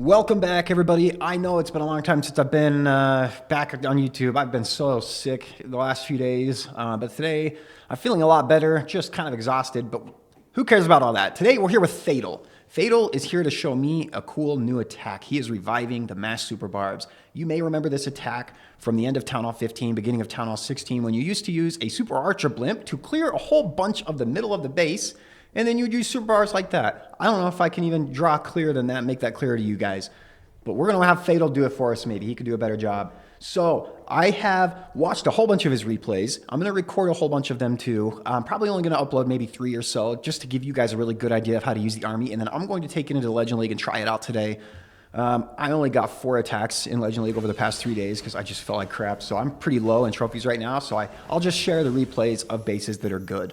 Welcome back, everybody. I know it's been a long time since I've been back on YouTube. I've been so sick the last few days, but today I'm feeling a lot better, just kind of exhausted, but who cares about all that? Today we're here with Fatal. Fatal is here to show me a cool new attack. He is reviving the Mass Super Barbs. You may remember this attack from the end of Town Hall 15, beginning of Town Hall 16, when you used to use a Super Archer Blimp to clear a whole bunch of the middle of the base, and then you'd use Super Barbs like that. I don't know if I can even draw clearer than that, make that clearer to you guys. But we're going to have Fatal do it for us maybe. He could do a better job. So I have watched a whole bunch of his replays. I'm going to record a whole bunch of them too. I'm probably only going to upload maybe 3 or so just to give you guys a really good idea of how to use the army. And then I'm going to take it into the Legend League and try it out today. I only got 4 attacks in Legend League over the past 3 days because I just felt like crap. So I'm pretty low in trophies right now. So I'll just share the replays of bases that are good.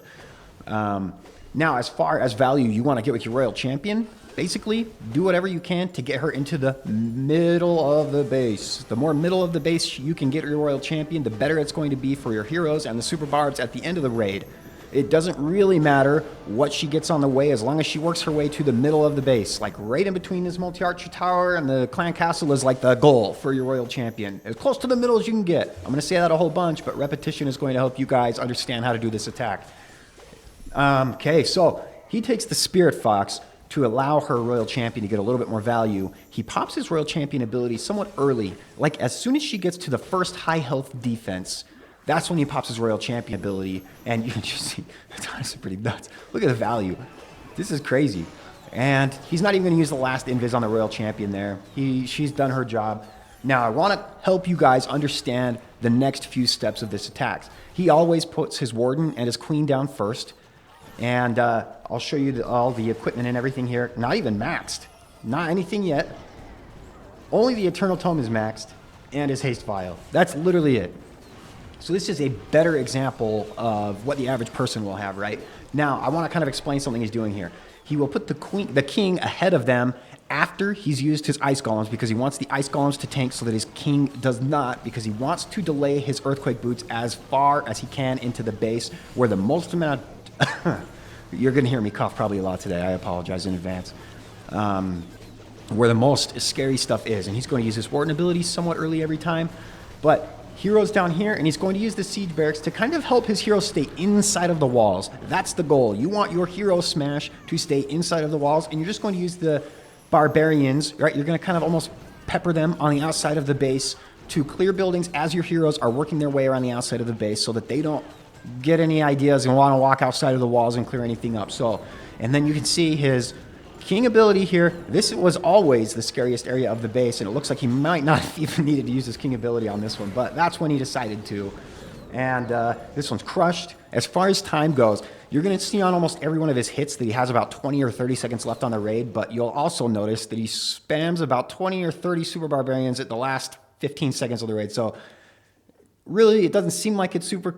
Now, as far as value you want to get with your Royal Champion, basically do whatever you can to get her into the middle of the base. The more middle of the base you can get your Royal Champion, the better it's going to be for your heroes and the Super Barbs at the end of the raid. It doesn't really matter what she gets on the way as long as she works her way to the middle of the base. Like right in between this multi-archer tower and the clan castle is like the goal for your Royal Champion. As close to the middle as you can get. I'm going to say that a whole bunch, but repetition is going to help you guys understand how to do this attack. Okay, so he takes the Spirit Fox to allow her Royal Champion to get a little bit more value. He pops his Royal Champion ability somewhat early, like as soon as she gets to the first high health defense. That's when he pops his Royal Champion ability, and you can just see, it's honestly pretty nuts. Look at the value. This is crazy. And he's not even going to use the last invis on the Royal Champion there. She's done her job. Now, I want to help you guys understand the next few steps of this attack. He always puts his Warden and his Queen down first. And I'll show you all the equipment and everything here. Not even maxed. Not anything yet. Only the Eternal Tome is maxed. And his Haste Vial. That's literally it. So this is a better example of what the average person will have, right? Now, I want to kind of explain something he's doing here. He will put the King ahead of them after he's used his Ice Golems because he wants the Ice Golems to tank so that his King does not, because he wants to delay his Earthquake Boots as far as he can into the base where the most amount you're going to hear me cough probably a lot today. I apologize in advance. Where the most scary stuff is. And he's going to use his Warden ability somewhat early every time. But heroes down here, and he's going to use the Siege Barracks to kind of help his heroes stay inside of the walls. That's the goal. You want your hero smash to stay inside of the walls, and you're just going to use the Barbarians, right? You're going to kind of almost pepper them on the outside of the base to clear buildings as your heroes are working their way around the outside of the base so that they don't get any ideas and want to walk outside of the walls and clear anything up. So, and then you can see his King ability here. This was always the scariest area of the base, and it looks like he might not have even needed to use his King ability on this one, but that's when he decided to. And this one's crushed. As far as time goes, you're going to see on almost every one of his hits that he has about 20 or 30 seconds left on the raid, but you'll also notice that he spams about 20 or 30 Super Barbarians at the last 15 seconds of the raid. So really, it doesn't seem like it's super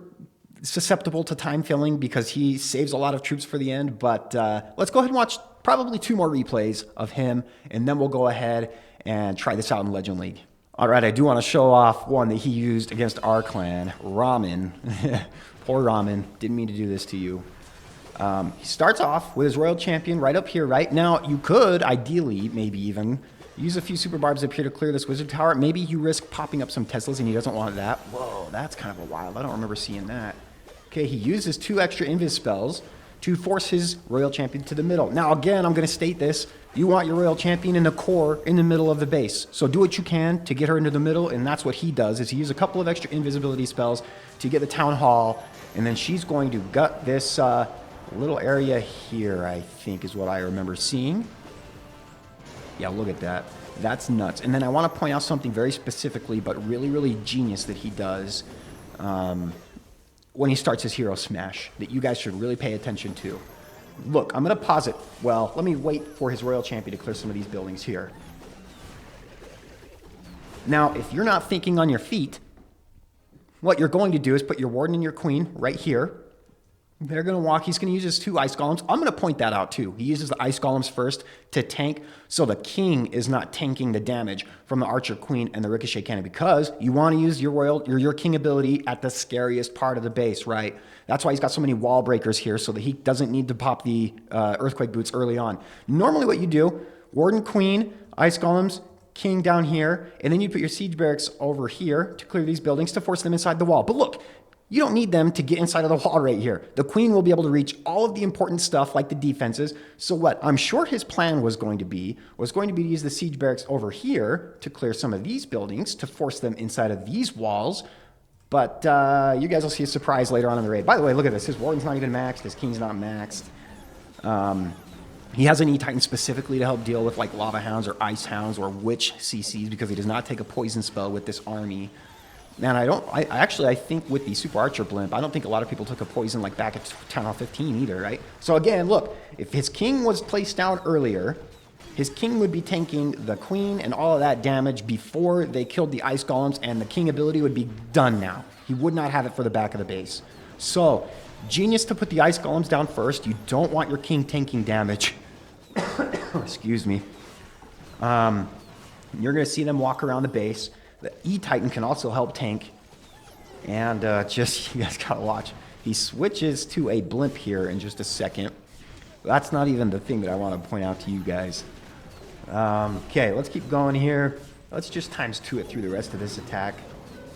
susceptible to time filling because he saves a lot of troops for the end. But let's go ahead and watch probably 2 more replays of him, and then we'll go ahead and try this out in Legend League. All right, I do want to show off one that he used against our clan, Ramen. Poor Ramen, didn't mean to do this to you. He starts off with his Royal Champion right up here, right? Now, you could, ideally, maybe even, use a few Super Barbs up here to clear this Wizard Tower. Maybe you risk popping up some Teslas and he doesn't want that. Whoa, that's kind of a wild. I don't remember seeing that. Okay, he uses 2 extra Invis spells to force his Royal Champion to the middle. Now, again, I'm going to state this. You want your Royal Champion in the core, in the middle of the base. So do what you can to get her into the middle, and that's what he does, is he uses a couple of extra invisibility spells to get the Town Hall, and then she's going to gut this little area here, I think is what I remember seeing. Yeah, look at that. That's nuts. And then I want to point out something very specifically, but really, really genius that he does when he starts his hero smash that you guys should really pay attention to. Look, I'm going to pause it. Well, let me wait for his Royal Champion to clear some of these buildings here. Now, if you're not thinking on your feet, what you're going to do is put your Warden and your Queen right here. They're going to walk. He's going to use his 2 Ice Golems. I'm going to point that out too. He uses the Ice Golems first to tank, so the King is not tanking the damage from the Archer Queen and the Ricochet Cannon, because you want to use your King ability at the scariest part of the base, right? That's why he's got so many wall breakers here, so that he doesn't need to pop the Earthquake Boots early on. Normally what you do, Warden Queen, ice golems, king down here, and then you put your siege barracks over here to clear these buildings to force them inside the wall. But look, you don't need them to get inside of the wall right here. The queen will be able to reach all of the important stuff like the defenses. So what I'm sure his plan was going to be to use the siege barracks over here to clear some of these buildings to force them inside of these walls. But you guys will see a surprise later on in the raid. By the way, look at this. His warden's not even maxed. His king's not maxed. He has an E-Titan specifically to help deal with like lava hounds or ice hounds or witch CCs because he does not take a poison spell with this army. Man, I think with the Super Archer blimp, I don't think a lot of people took a poison like back at Town Hall 15 either, right? So again, look, if his king was placed down earlier, his king would be tanking the queen and all of that damage before they killed the ice golems, and the king ability would be done now. He would not have it for the back of the base. So, genius to put the ice golems down first. You don't want your king tanking damage. Excuse me. You're going to see them walk around the base. The E-Titan can also help tank. And you guys got to watch. He switches to a blimp here in just a second. That's not even the thing that I want to point out to you guys. Okay, let's keep going here. Let's just ×2 it through the rest of this attack.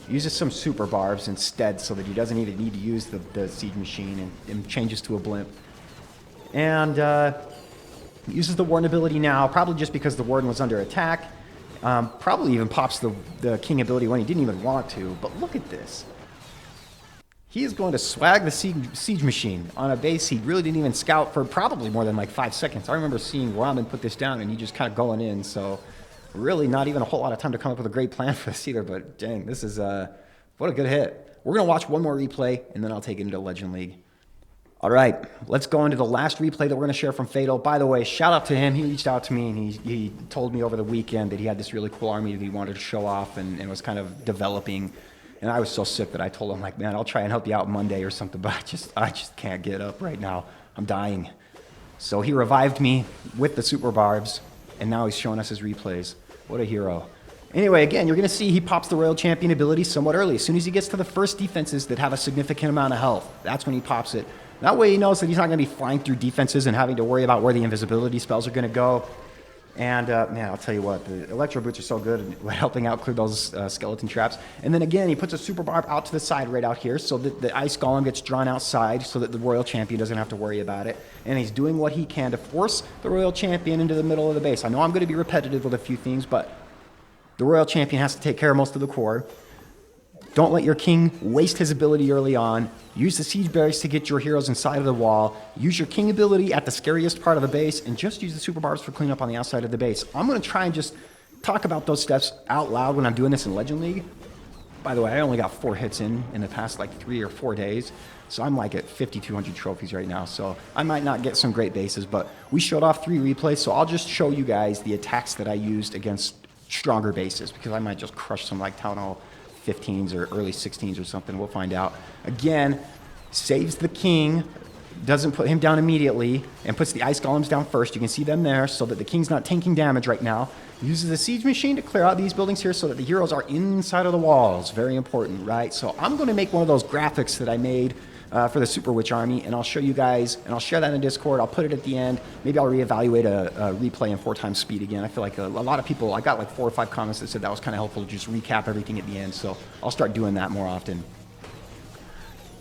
Uses some super barbs instead so that he doesn't even need to use the siege machine and changes to a blimp. And uses the warden ability now, probably just because the warden was under attack. Probably even pops the king ability when he didn't even want to. But look at this. He is going to swag the siege machine on a base he really didn't even scout for probably more than like 5 seconds. I remember seeing Ramen put this down and he just kind of going in. So really not even a whole lot of time to come up with a great plan for this either. But dang, this is what a good hit. We're going to watch one more replay and then I'll take it into Legend League. All right, let's go into the last replay that we're going to share from Fatal. By the way, shout out to him. He reached out to me and he told me over the weekend that he had this really cool army that he wanted to show off and was kind of developing. And I was so sick that I told him, like, man, I'll try and help you out Monday or something, but I just can't get up right now. I'm dying. So he revived me with the Super Barbs, and now he's showing us his replays. What a hero. Anyway, again, you're going to see he pops the Royal Champion ability somewhat early. As soon as he gets to the first defenses that have a significant amount of health, that's when he pops it. That way he knows that he's not going to be flying through defenses and having to worry about where the invisibility spells are going to go. And, man, I'll tell you what, the Electro Boots are so good at helping out clear those skeleton traps. And then, again, he puts a Super Barb out to the side right out here so that the Ice Golem gets drawn outside so that the Royal Champion doesn't have to worry about it. And he's doing what he can to force the Royal Champion into the middle of the base. I know I'm going to be repetitive with a few things, but the Royal Champion has to take care of most of the core. Don't let your king waste his ability early on. Use the siege barracks to get your heroes inside of the wall. Use your king ability at the scariest part of the base, and just use the super barbs for cleanup on the outside of the base. I'm going to try and just talk about those steps out loud when I'm doing this in Legend League. By the way, I only got 4 hits in the past like 3 or 4 days, so I'm like at 5,200 trophies right now, so I might not get some great bases, but we showed off 3 replays, so I'll just show you guys the attacks that I used against stronger bases, because I might just crush some like Town Hall 15s or early 16s or something. We'll find out. Again, saves the king, doesn't put him down immediately, and puts the ice golems down first. You can see them there so that the king's not tanking damage right now. Uses the siege machine to clear out these buildings here so that the heroes are inside of the walls. Very important, right? So I'm going to make one of those graphics that I made for the Super Witch Army, and I'll show you guys, and I'll share that in Discord. I'll put it at the end. Maybe I'll reevaluate a replay in 4 times speed again. I feel like a lot of people, I got like 4 or 5 comments that said that was kind of helpful to just recap everything at the end, so I'll start doing that more often.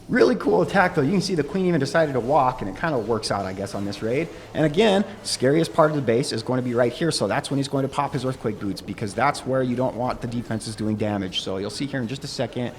Really cool attack, though. You can see the queen even decided to walk, and it kind of works out, I guess, on this raid. And again, scariest part of the base is going to be right here, so that's when he's going to pop his Earthquake Boots, because that's where you don't want the defenses doing damage. So you'll see here in just a second,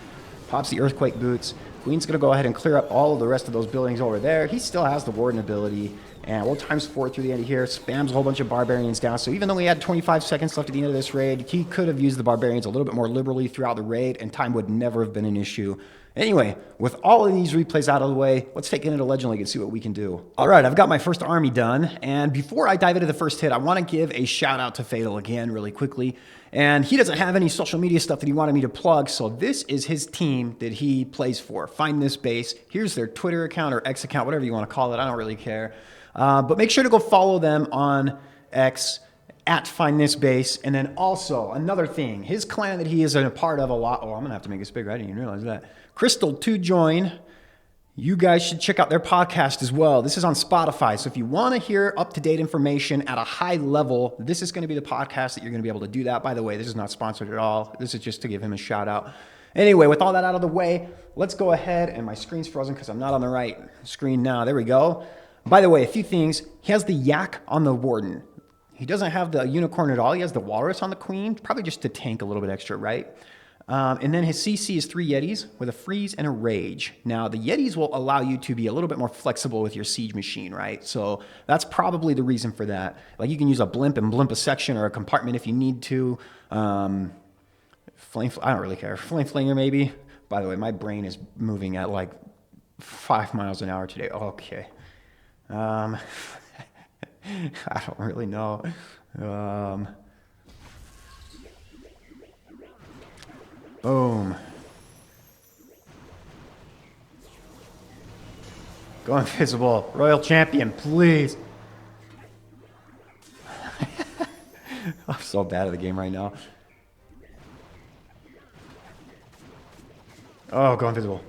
pops the Earthquake Boots. Queen's going to go ahead and clear up all of the rest of those buildings over there. He still has the Warden ability, and we'll ×4 through the end of here. Spams a whole bunch of Barbarians down. So even though we had 25 seconds left at the end of this raid, he could have used the Barbarians a little bit more liberally throughout the raid, and time would never have been an issue. Anyway, with all of these replays out of the way, let's take it into Legend League and see what we can do. All right, I've got my first army done, and before I dive into the first hit, I want to give a shout out to Fatal again really quickly. And he doesn't have any social media stuff that he wanted me to plug, so this is his team that he plays for. Find This Base. Here's their Twitter account or X account, whatever you want to call it. I don't really care. But make sure to go follow them on X at Find This Base. And then also, another thing, his clan that he is a part of a lot. Oh, I'm going to have to make this bigger. I didn't even realize that. Crystal to join. You guys should check out their podcast as well. This is on Spotify. So if you want to hear up-to-date information at a high level, this is going to be the podcast that you're going to be able to do that. By the way, this is not sponsored at all. This is just to give him a shout out. Anyway, with all that out of the way, let's go ahead. And my screen's frozen because I'm not on the right screen now. There we go. By the way, a few things. He has the yak on the warden. He doesn't have the unicorn at all. He has the walrus on the queen, probably just to tank a little bit extra, right? And then his CC is 3 Yetis with a freeze and a rage. Now, the Yetis will allow you to be a little bit more flexible with your siege machine, right? So that's probably the reason for that. Like you can use a blimp and blimp a section or a compartment if you need to. I don't really care. Flame flinger maybe. By the way, my brain is moving at like 5 miles an hour today. Okay. I don't really know. Boom. Go invisible. Royal champion, please. I'm so bad at the game right now. Oh, go invisible.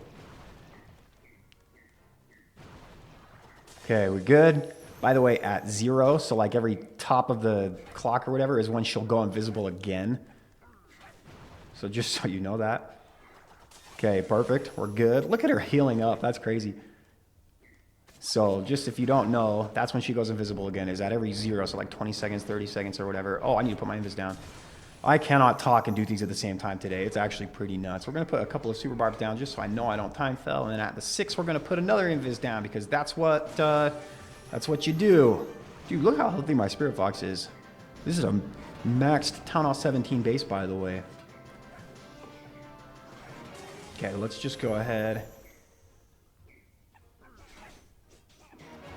Okay, we're good. By the way, at 0, so like every top of the clock or whatever is when she'll go invisible again. So just so you know that. Okay, perfect. We're good. Look at her healing up. That's crazy. So just if you don't know, that's when she goes invisible again. Is at every 0, so like 20 seconds, 30 seconds or whatever. Oh, I need to put my invis down. I cannot talk and do things at the same time today. It's actually pretty nuts. We're going to put a couple of super barbs down just so I know I don't time fell. And then at the 6, we're going to put another invis down because that's what you do. Dude, look how healthy my Spirit Fox is. This is a maxed Town Hall 17 base, by the way. Okay, let's just go ahead.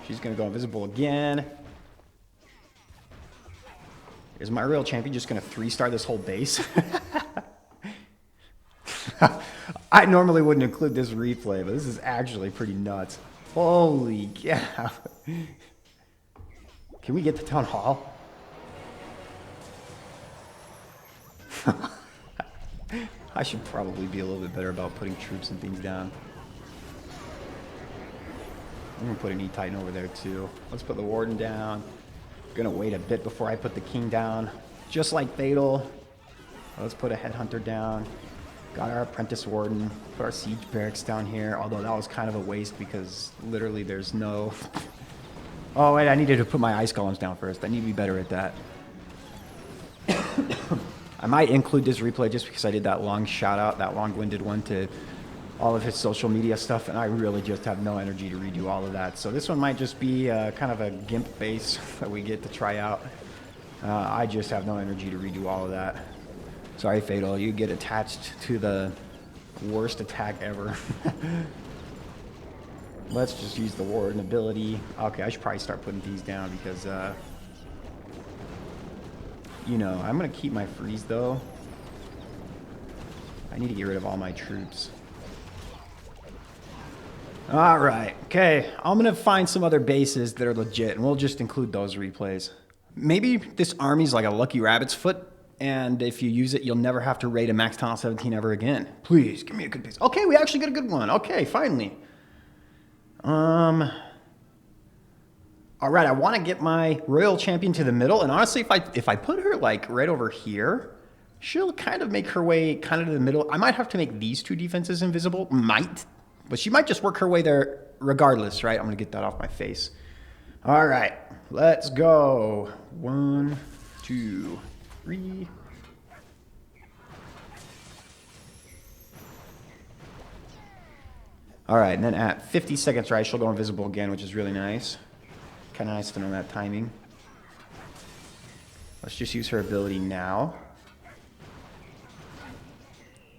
She's going to go invisible again. Is my real champion just going to 3-star this whole base? I normally wouldn't include this replay, but this is actually pretty nuts. Holy cow. Can we get to Town Hall? I should probably be a little bit better about putting troops and things down. I'm going to put an E-Titan over there too. Let's put the Warden down. Going to wait a bit before I put the King down. Just like Fatal. Let's put a Headhunter down. Got our Apprentice Warden. Put our Siege Barracks down here. Although that was kind of a waste because literally there's no... Oh wait, I needed to put my Ice Golems down first. I need to be better at that. I might include this replay just because I did that long shout out, that long-winded one to all of his social media stuff, and I really just have no energy to redo all of that. So this one might just be kind of a GIMP base that we get to try out. I just have no energy to redo all of that. Sorry, Fatal, you get attached to the worst attack ever. Let's just use the Warden ability. Okay, I should probably start putting these down because... you know, I'm going to keep my freeze, though. I need to get rid of all my troops. All right. Okay. I'm going to find some other bases that are legit, and we'll just include those replays. Maybe this army's like a lucky rabbit's foot, and if you use it, you'll never have to raid a max Town Hall 17 ever again. Please, give me a good base. Okay, we actually got a good one. Okay, finally. All right, I want to get my Royal Champion to the middle, and honestly, if I put her like right over here, she'll kind of make her way kind of to the middle. I might have to make these 2 defenses invisible, but she might just work her way there regardless, right? I'm gonna get that off my face. All right, let's go. 1, 2, 3. All right, and then at 50 seconds, right, she'll go invisible again, which is really nice. Kind of nice to know that timing. Let's just use her ability now.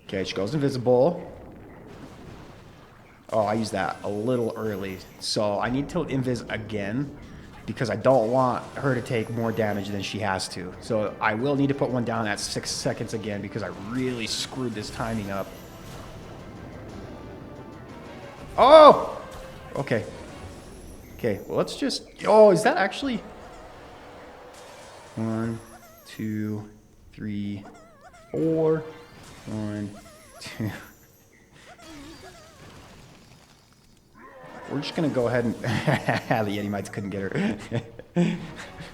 Okay, she goes invisible. Oh, I used that a little early. So I need to invis again because I don't want her to take more damage than she has to. So I will need to put one down at 6 seconds again because I really screwed this timing up. Oh! Okay. Okay, well, let's just... Oh, is that actually... 1, 2, 3, 4. 1, 2. we're just going to go ahead and... the Yeti Mites couldn't get her.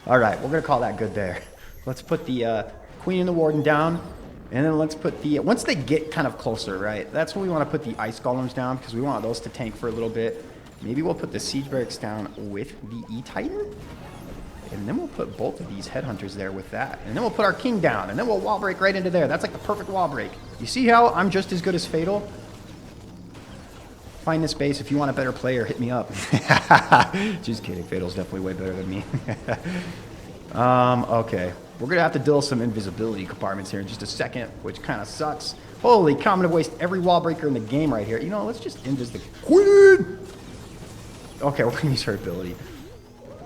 All right, we're going to call that good there. Let's put the Queen and the Warden down. And then let's put the... once they get kind of closer, right? That's when we want to put the Ice Golems down because we want those to tank for a little bit. Maybe we'll put the Siege Barracks down with the E-Titan. And then we'll put both of these Headhunters there with that. And then we'll put our King down. And then we'll wall break right into there. That's like the perfect wall break. You see how I'm just as good as Fatal? Find this base. If you want a better player, hit me up. Just kidding. Fatal's definitely way better than me. Okay. We're going to have to deal with some invisibility compartments here in just a second, which kind of sucks. Holy cow, I'm going to waste every wall breaker in the game right here. You know, let's just invis the Queen. Okay, we're going to use her ability.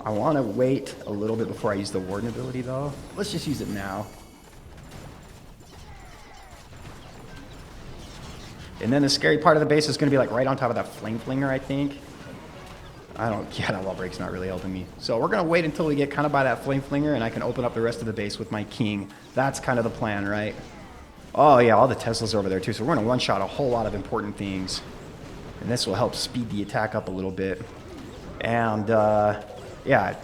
I want to wait a little bit before I use the Warden ability, though. Let's just use it now. And then the scary part of the base is going to be like right on top of that Flame Flinger, I think. Yeah, that wall break's not really helping me. So we're going to wait until we get kind of by that Flame Flinger, and I can open up the rest of the base with my King. That's kind of the plan, right? Oh, yeah, all the Teslas are over there, too. So we're going to one-shot a whole lot of important things. And this will help speed the attack up a little bit. And, yeah,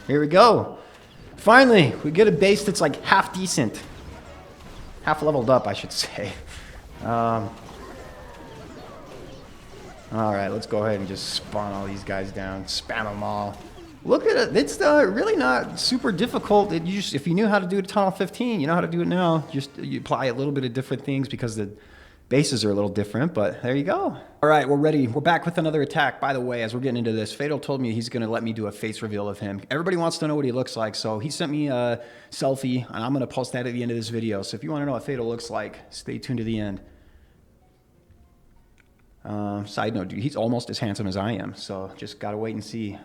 here we go. Finally, we get a base that's like half decent. Half leveled up, I should say. All right, let's go ahead and just spawn all these guys down. Spam them all. Look at it. It's really not super difficult. If you knew how to do it at Tunnel 15, you know how to do it now. You apply a little bit of different things because the bases are a little different, but there you go. All right, we're ready. We're back with another attack. By the way, as we're getting into this, Fatal told me he's going to let me do a face reveal of him. Everybody wants to know what he looks like, so he sent me a selfie, and I'm going to post that at the end of this video. So if you want to know what Fatal looks like, stay tuned to the end. Side note, dude, he's almost as handsome as I am, so just got to wait and see.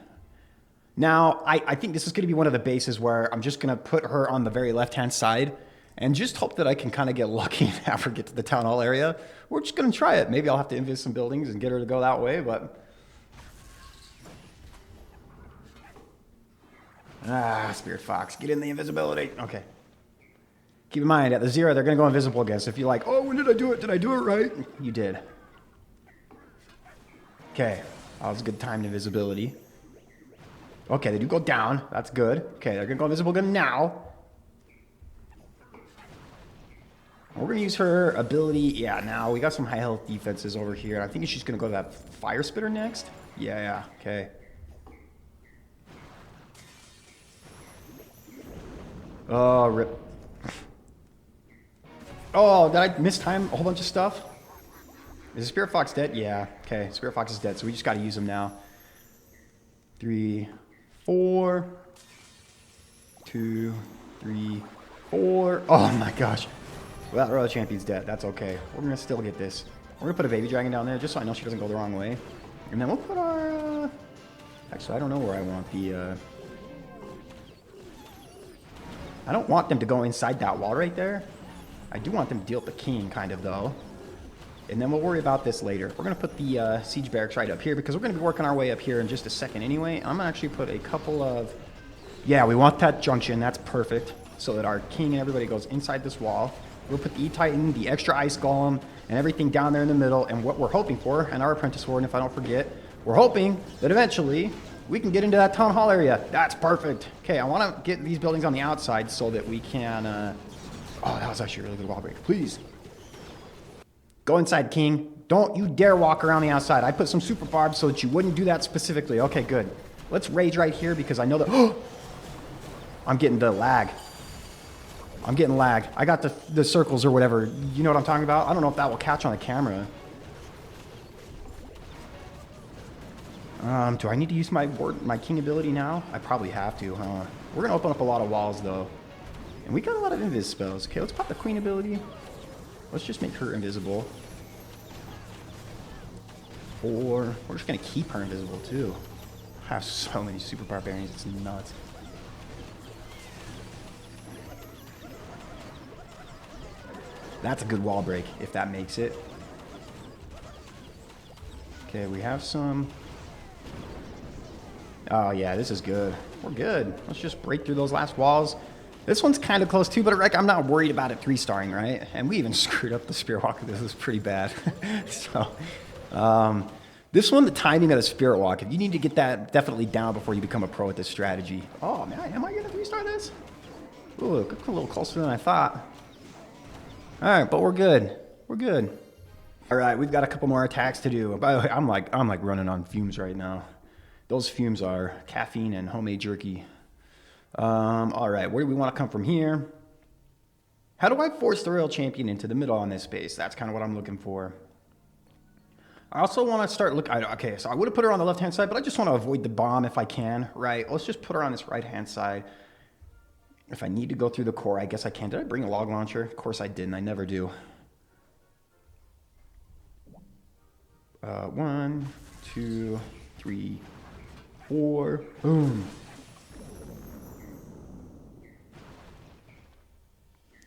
Now, I think this is going to be one of the bases where I'm just going to put her on the very left-hand side and just hope that I can kind of get lucky and have her get to the town hall area. We're just going to try it. Maybe I'll have to invis some buildings and get her to go that way, but... Spirit Fox, get in the invisibility. Okay. Keep in mind, at the 0, they're going to go invisible again. So if you're like, oh, when did I do it? Did I do it right? You did. Okay. That was a good timed invisibility. Okay, they do go down. That's good. Okay, they're going to go invisible again now. We're going to use her ability. Yeah, now we got some high health defenses over here. I think she's going to go to that Fire Spitter next. Yeah, okay. Oh, rip. Oh, did I mistime a whole bunch of stuff? Is the Spirit Fox dead? Yeah, okay. Spirit Fox is dead, so we just got to use him now. 3, 4. 2, 3, 4. Oh my gosh. Well, that Royal Champion's dead. That's okay. We're going to still get this. We're going to put a Baby Dragon down there just so I know she doesn't go the wrong way. And then we'll put our... Actually, I don't know where I want the... I don't want them to go inside that wall right there. I do want them to deal with the King, kind of, though. And then we'll worry about this later. We're going to put the Siege Barracks right up here because we're going to be working our way up here in just a second anyway. I'm going to actually put a couple of... Yeah, we want that junction. That's perfect. So that our King and everybody goes inside this wall. We'll put the E-Titan, the extra Ice Golem, and everything down there in the middle. And what we're hoping for, and our Apprentice Warden, if I don't forget, we're hoping that eventually we can get into that Town Hall area. That's perfect. Okay, I want to get these buildings on the outside so that we can... Oh, that was actually a really good wall break. Please. Go inside, King. Don't you dare walk around the outside. I put some Super Barbs so that you wouldn't do that specifically. Okay, good. Let's rage right here because I know that... I'm getting the lag. I'm getting lag. I got the circles or whatever. You know what I'm talking about? I don't know if that will catch on the camera. Do I need to use my King ability now? I probably have to, huh? We're going to open up a lot of walls, though. And we got a lot of invis spells. Okay, let's pop the Queen ability. Let's just make her invisible. Or we're just going to keep her invisible, too. I have so many Super Barbarians. It's nuts. That's a good wall break, if that makes it. Okay, we have some... Oh, yeah, this is good. We're good. Let's just break through those last walls. This one's kind of close, too, but I'm not worried about it 3-starring, right? And we even screwed up the Spearwalker. This is pretty bad. So, This one, the timing of the Spirit Walk, you need to get that definitely down before you become a pro at this strategy. Oh, man, am I going to 3-star this? Ooh, a little closer than I thought. All right, but we're good. We're good. All right, we've got a couple more attacks to do. By the way, I'm like running on fumes right now. Those fumes are caffeine and homemade jerky. All right, where do we want to come from here? How do I force the Royal Champion into the middle on this space? That's kind of what I'm looking for. I also want to start looking... Okay, so I would have put her on the left-hand side, but I just want to avoid the bomb if I can, right? Let's just put her on this right-hand side. If I need to go through the core, I guess I can. Did I bring a log launcher? Of course I didn't. I never do. 1, 2, 3, 4. Boom.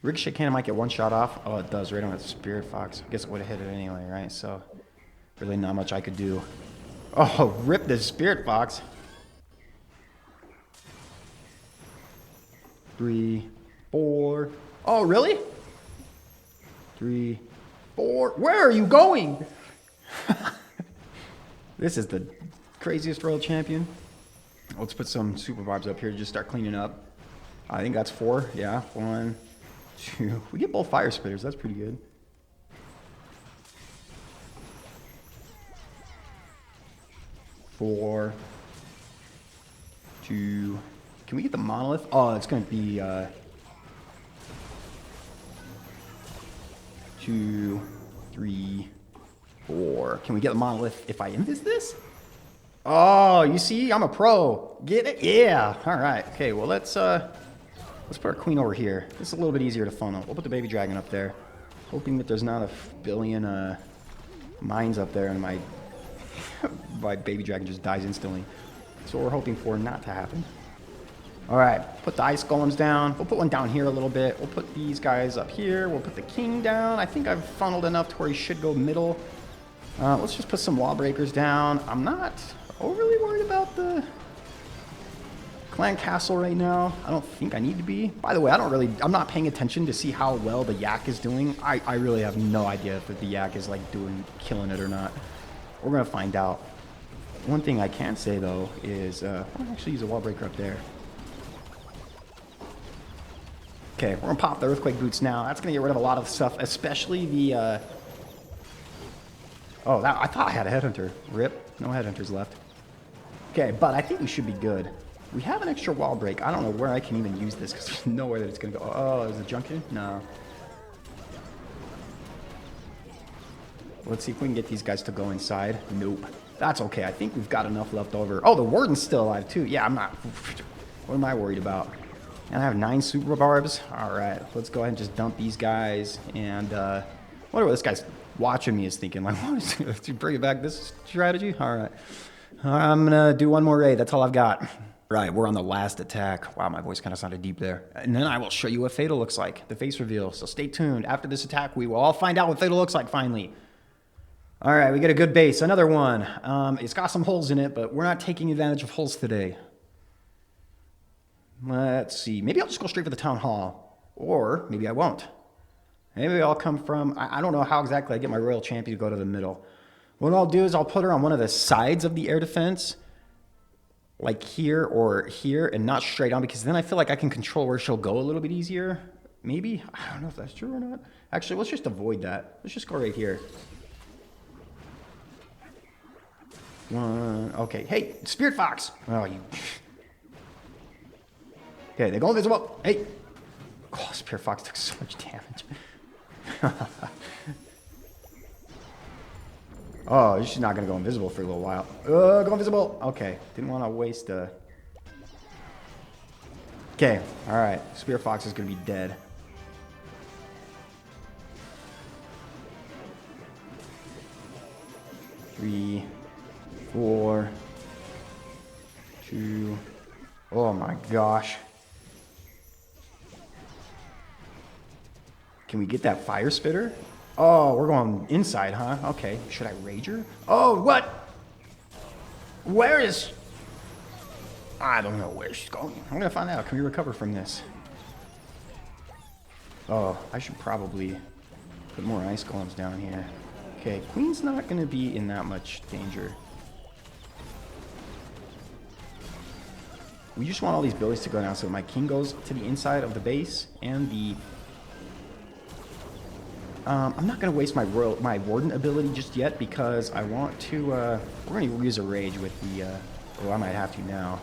Ricochet cannon might get one shot off. Oh, it does right on the Spirit Fox. I guess it would have hit it anyway, right? So, really not much I could do. Oh, rip the Spirit Fox. 3, 4. Oh, really? 3, 4. Where are you going? This is the craziest Royal Champion. Let's put some Super Barbs up here to just start cleaning up. I think that's 4. Yeah, 1, 2. We get both fire spitters. That's pretty good. 4, 2. Can we get the monolith? Oh, it's going to be 2, 3, 4. Can we get the monolith if I invis this? Oh, you see, I'm a pro. Get it? Yeah. All right. Okay. Well, let's put our queen over here. This is a little bit easier to funnel. We'll put the baby dragon up there, hoping that there's not a billion mines up there, and my baby dragon just dies instantly. That's what we're hoping for not to happen. All right. Put the ice golems down. We'll put one down here a little bit. We'll put these guys up here. We'll put the king down. I think I've funneled enough to where he should go middle. Let's just put some wall breakers down. I'm not overly worried about the clan castle right now. I don't think I need to be. By the way, I'm not paying attention to see how well the yak is doing. I really have no idea if the yak is like killing it or not. We're gonna find out. One thing I can say though is I'll actually use a wall breaker up there. Okay, we're gonna pop the earthquake boots now. That's gonna get rid of a lot of stuff, especially the oh, I thought I had a headhunter. Rip. No headhunters left. Okay, but I think we should be good. We have an extra wall break. I don't know where I can even use this because there's nowhere that it's going to go. Oh, is it junction? No. Let's see if we can get these guys to go inside. Nope. That's okay. I think we've got enough left over. Oh, the warden's still alive too. Yeah, I'm not... What am I worried about? And I have 9 Super Barbs. All right, let's go ahead and just dump these guys. And I wonder what this guy's watching me is thinking. Like, what is it? To bring it back this strategy? All right. I'm going to do one more raid. That's all I've got. Right, we're on the last attack. Wow, my voice kind of sounded deep there. And then I will show you what Fatal looks like, the face reveal. So stay tuned. After this attack, we will all find out what Fatal looks like finally. All right, we get a good base. Another one. It's got some holes in it, but we're not taking advantage of holes today. Let's see. Maybe I'll just go straight for the town hall. Or maybe I won't. Maybe I'll come from... I don't know how exactly I get my royal champion to go to the middle. What I'll do is I'll put her on one of the sides of the air defense, like here or here, and not straight on, because then I feel like I can control where she'll go a little bit easier. Maybe? I don't know if that's true or not. Actually, let's just avoid that. Let's just go right here. Okay. Hey, Spirit Fox! Oh, you... Okay, they go invisible. Hey! Oh, Spirit Fox took so much damage. Oh, she's not going to go invisible for a little while. Go invisible. Okay. Didn't want to waste a... Okay. All right. Spirit Fox is going to be dead. Three, 4, 2... Oh my gosh. Can we get that fire spitter? Oh, we're going inside, huh? Okay. Should I rage her? Oh, what? Where is... I don't know where she's going. I'm going to find out. Can we recover from this? Oh, I should probably put more ice golems down here. Okay, queen's not going to be in that much danger. We just want all these buildings to go down so my king goes to the inside of the base and the... I'm not going to waste my warden ability just yet because I want to... we're going to use a rage with the... oh, I might have to now.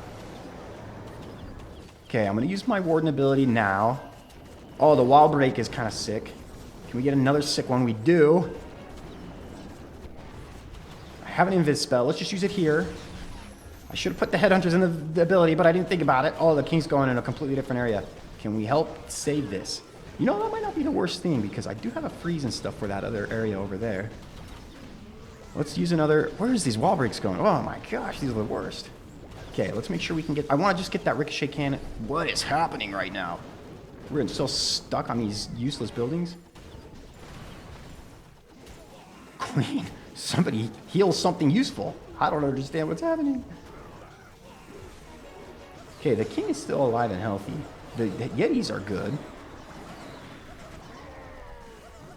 Okay, I'm going to use my warden ability now. Oh, the wall break is kind of sick. Can we get another sick one? We do. I have an invis spell. Let's just use it here. I should have put the headhunters in the ability, but I didn't think about it. Oh, the king's going in a completely different area. Can we help save this? You know, that might not be the worst thing because I do have a freeze and stuff for that other area over there. Let's use another... Where is these wall breaks going? Oh my gosh, these are the worst. Okay, let's make sure we can get... I want to just get that ricochet cannon. What is happening right now? We're still stuck on these useless buildings. Queen, somebody heal something useful. I don't understand what's happening. Okay, the king is still alive and healthy. The Yetis are good.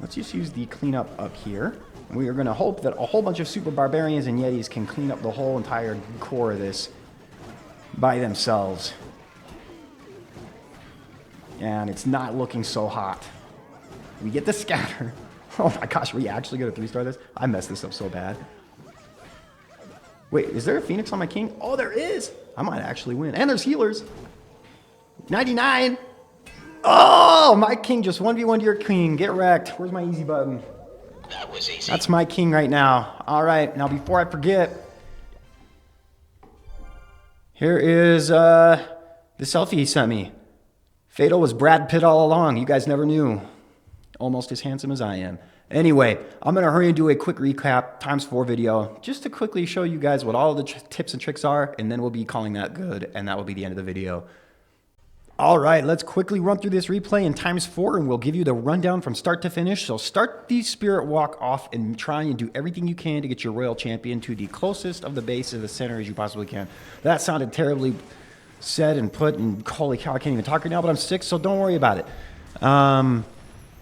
Let's just use the cleanup up here. And we are going to hope that a whole bunch of super barbarians and Yetis can clean up the whole entire core of this by themselves. And it's not looking so hot. We get the scatter. Oh my gosh, are we actually going to 3-star this? I messed this up so bad. Wait, is there a Phoenix on my king? Oh, there is! I might actually win. And there's healers. 99! Oh, my king just 1v1'd your king. Get wrecked. Where's my easy button? That was easy. That's my king right now. All right, now before I forget, here is the selfie he sent me. Fatal was Brad Pitt all along. You guys never knew. Almost as handsome as I am. Anyway, I'm going to hurry and do a quick recap ×4 video just to quickly show you guys what all the tips and tricks are, and then we'll be calling that good, and that will be the end of the video. All right, let's quickly run through this replay in ×4, and we'll give you the rundown from start to finish. So start the Spirit Walk off and try and do everything you can to get your Royal Champion to the closest of the base of the center as you possibly can. That sounded terribly said and put, and holy cow, I can't even talk right now, but I'm sick, so don't worry about it.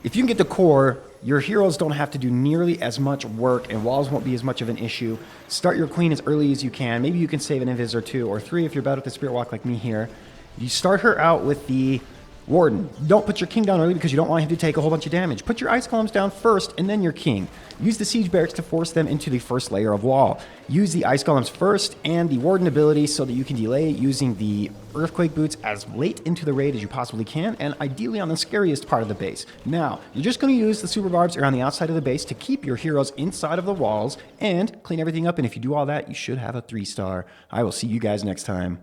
If you can get the core, your heroes don't have to do nearly as much work, and walls won't be as much of an issue. Start your queen as early as you can. Maybe you can save an invis or 2 or 3 if you're bad with the Spirit Walk like me here. You start her out with the warden. Don't put your king down early because you don't want him to take a whole bunch of damage. Put your ice columns down first and then your king. Use the siege barracks to force them into the first layer of wall. Use the ice columns first and the warden ability so that you can delay using the earthquake boots as late into the raid as you possibly can, and ideally on the scariest part of the base. Now, you're just going to use the super barbs around the outside of the base to keep your heroes inside of the walls and clean everything up, and if you do all that, you should have a 3-star. I will see you guys next time.